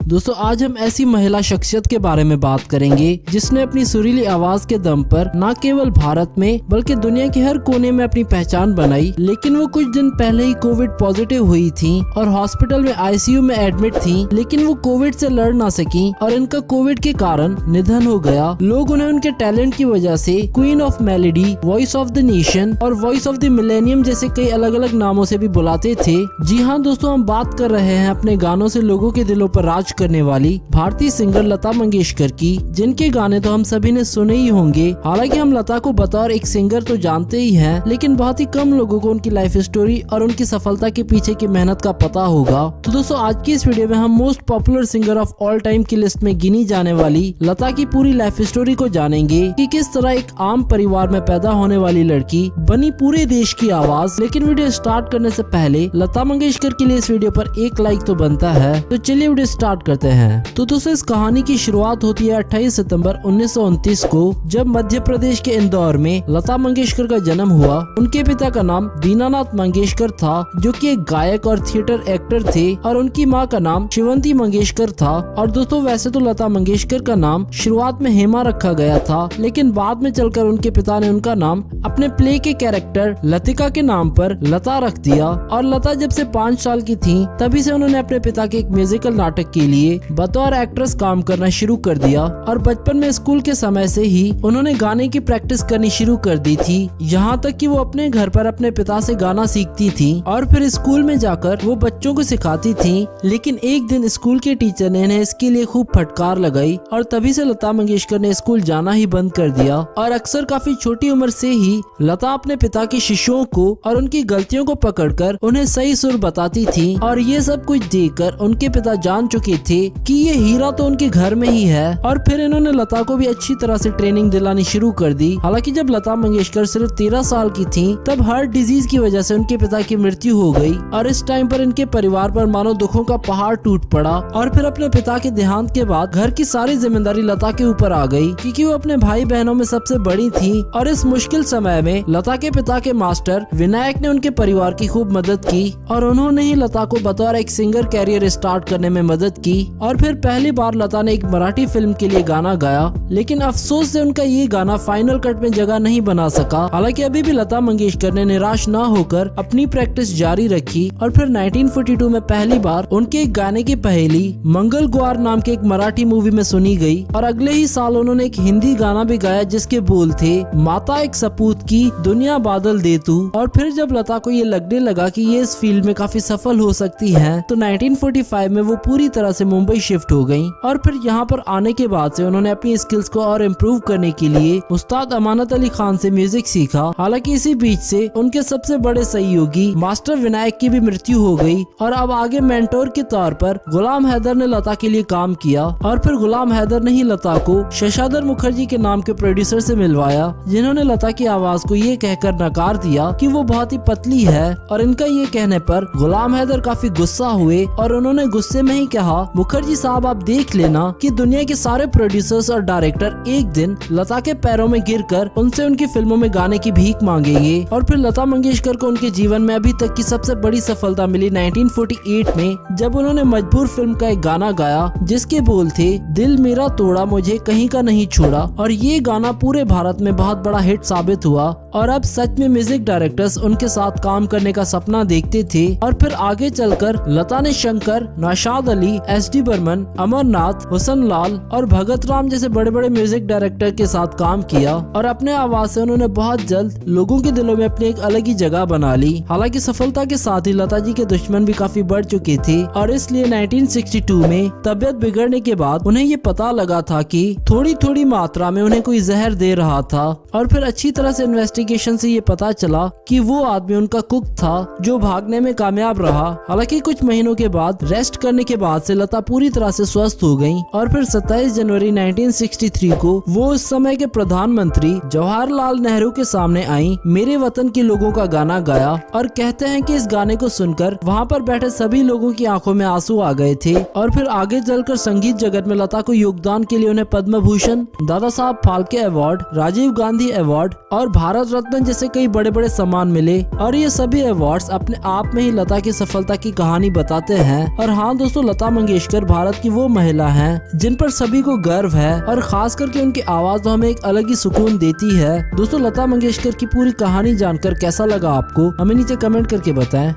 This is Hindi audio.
दोस्तों आज हम ऐसी महिला शख्सियत के बारे में बात करेंगे जिसने अपनी सुरीली आवाज के दम पर न केवल भारत में बल्कि दुनिया के हर कोने में अपनी पहचान बनाई। लेकिन वो कुछ दिन पहले ही कोविड पॉजिटिव हुई थी और हॉस्पिटल में आईसीयू में एडमिट थी। लेकिन वो कोविड से लड़ ना सकी और इनका कोविड के कारण निधन हो गया। लोग उन्हें उनके टैलेंट की वजह से queen of melody, voice of the nation और वॉइस ऑफ द मिलेनियम जैसे कई अलग अलग नामों से भी बुलाते थे। जी हाँ दोस्तों, हम बात कर रहे हैं अपने गानों से लोगों के दिलों पर राज करने वाली भारतीय सिंगर लता मंगेशकर की, जिनके गाने तो हम सभी ने सुने ही होंगे। हालांकि हम लता को बतौर एक सिंगर तो जानते ही हैं, लेकिन बहुत ही कम लोगों को उनकी लाइफ स्टोरी और उनकी सफलता के पीछे की मेहनत का पता होगा। तो दोस्तों आज की इस वीडियो में हम most popular singer of all time की लिस्ट में गिनी जाने वाली लता की पूरी लाइफ स्टोरी को जानेंगे कि किस तरह एक आम परिवार में पैदा होने वाली लड़की बनी पूरे देश की आवाज। लेकिन वीडियो स्टार्ट करने से पहले लता मंगेशकर के लिए इस वीडियो पर एक लाइक तो बनता है। तो चलिए वीडियो स्टार्ट करते हैं। तो दोस्तों इस कहानी की शुरुआत होती है 28 सितंबर 1929 को, जब मध्य प्रदेश के इंदौर में लता मंगेशकर का जन्म हुआ। उनके पिता का नाम दीनानाथ मंगेशकर था, जो कि एक गायक और थिएटर एक्टर थे, और उनकी मां का नाम शिवंती मंगेशकर था। और दोस्तों वैसे तो लता मंगेशकर का नाम शुरुआत में हेमा रखा गया था, लेकिन बाद में चलकर उनके पिता ने उनका नाम अपने प्ले के कैरेक्टर लतिका के नाम पर लता रख दिया। और लता जब से 5 साल की थी तभी से उन्होंने अपने पिता के एक म्यूजिकल नाटक के लिए बतौर एक्ट्रेस काम करना शुरू कर दिया। और बचपन में स्कूल के समय से ही उन्होंने गाने की प्रैक्टिस करनी शुरू कर दी थी, यहाँ तक कि वो अपने घर पर अपने पिता से गाना सीखती थी और फिर स्कूल में जाकर वो बच्चों को सिखाती थी। लेकिन एक दिन स्कूल के टीचर ने इन्हें इसके लिए खूब फटकार लगाई और तभी से लता मंगेशकर ने स्कूल जाना ही बंद कर दिया। और अक्सर काफी छोटी उम्र से ही लता अपने पिता के शिष्यों को और उनकी गलतियों को पकड़कर उन्हें सही सुर बताती थी। और ये सब कुछ देखकर उनके पिता जान चुके थे कि ये हीरा तो उनके घर में ही है। और फिर इन्होंने लता को भी अच्छी तरह से ट्रेनिंग दिलानी शुरू कर दी। हालांकि जब लता मंगेशकर सिर्फ 13 साल की थी तब हार्ट डिजीज की वजह से उनके पिता की मृत्यु हो गई। और इस टाइम पर इनके परिवार पर मानो दुखों का पहाड़ टूट पड़ा। और फिर अपने पिता के देहांत के बाद घर की सारी जिम्मेदारी लता के ऊपर आ गई, क्योंकि वो अपने भाई बहनों में सबसे बड़ी थी। और इस मुश्किल समय में लता के पिता के मास्टर विनायक ने उनके परिवार की खूब मदद की और उन्होंने ही लता को बतौर एक सिंगर कैरियर स्टार्ट करने में मदद की। और फिर पहली बार लता ने एक मराठी फिल्म के लिए गाना गाया, लेकिन अफसोस से उनका ये गाना फाइनल कट में जगह नहीं बना सका। हालांकि अभी भी लता मंगेशकर ने निराश न होकर अपनी प्रैक्टिस जारी रखी और फिर 1942 में पहली बार उनके एक गाने की पहेली मंगल ग्वार नाम के एक मराठी मूवी में सुनी गई। और अगले ही साल उन्होंने एक हिंदी गाना भी गाया जिसके बोल थे माता एक सपूत की दुनिया बादल दे तू। और फिर जब लता को ये लगने लगा कि ये इस फील्ड में काफी सफल हो सकती है, तो 1945 में वो पूरी तरह से मुंबई शिफ्ट हो गयी। और फिर यहाँ पर आने के बाद से उन्होंने अपनी स्किल्स को और इम्प्रूव करने के लिए उस्ताद अमानत अली खान से म्यूजिक सीखा। हालांकि इसी बीच से उनके सबसे बड़े सहयोगी मास्टर विनायक की भी मृत्यु हो गई और अब आगे मेंटोर के तौर पर गुलाम हैदर ने लता के लिए काम किया। और फिर गुलाम हैदर ने ही लता को शशाधर मुखर्जी के नाम के प्रोड्यूसर से मिलवाया, जिन्होंने लता की आवाज को ये कहकर नकार दिया कि वो बहुत ही पतली है। और इनका ये कहने पर गुलाम हैदर काफी गुस्सा हुए और उन्होंने गुस्से में ही कहा, मुखर्जी साहब आप देख लेना कि दुनिया के सारे प्रोड्यूसर्स और डायरेक्टर एक दिन लता के पैरों में गिरकर उनसे उनकी फिल्मों में गाने की भीख मांगेंगे। और फिर लता मंगेशकर को उनके जीवन में अभी तक की सबसे बड़ी सफलता मिली 1948 में, जब उन्होंने मजबूर फिल्म का एक गाना गाया जिसके बोल थे दिल मेरा तोड़ा मुझे कहीं का नहीं छोड़ा। और ये गाना पूरे भारत में बहुत बड़ा हिट साबित हुआ और अब सच में म्यूजिक डायरेक्टर्स उनके साथ काम करने का सपना देखते थे। और फिर आगे चलकर लता ने शंकर, नौशाद अली, एस.डी. बर्मन, अमरनाथ, हुसन लाल और भगत राम जैसे बड़े बड़े म्यूजिक डायरेक्टर के साथ काम किया। और अपने आवाज से उन्होंने बहुत जल्द लोगों के दिलों में अपनी एक अलग ही जगह बना ली। हालांकि सफलता के साथ ही लता जी के दुश्मन भी काफी बढ़ चुके थे और इसलिए 1962 में तबियत बिगड़ने के बाद उन्हें ये पता लगा था कि थोड़ी थोड़ी मात्रा में उन्हें कोई जहर दे रहा था। और फिर अच्छी तरह से इन्वेस्टिगेशन से ये पता चला कि वो आदमी उनका कुक था जो भागने में कामयाब रहा। हालांकि कुछ महीनों के बाद रेस्ट करने के बाद से लता पूरी तरह से स्वस्थ हो गयी। और फिर 27 जनवरी 1963 को वो उस समय के प्रधानमंत्री जवाहरलाल नेहरू के सामने आई, मेरे वतन के लोगों का गाना गाया। और कहते हैं कि इस गाने को सुनकर वहाँ पर बैठे सभी लोगों की आंखों में आंसू आ गए थे। और फिर आगे चलकर संगीत जगत में लता को योगदान के लिए उन्हें पद्म भूषण, दादा साहब फाल्के अवार्ड, राजीव गांधी अवार्ड और भारत रत्न जैसे कई बड़े बड़े सम्मान मिले। और ये सभी अवार्ड्स अपने आप में ही लता की सफलता की कहानी बताते हैं। और हाँ दोस्तों, लता मंगेशकर मंगेशकर भारत की वो महिला हैं जिन पर सभी को गर्व है और खास करके उनकी आवाज तो हमें एक अलग ही सुकून देती है। दोस्तों, लता मंगेशकर की पूरी कहानी जानकर कैसा लगा आपको, हमें नीचे कमेंट करके बताएं।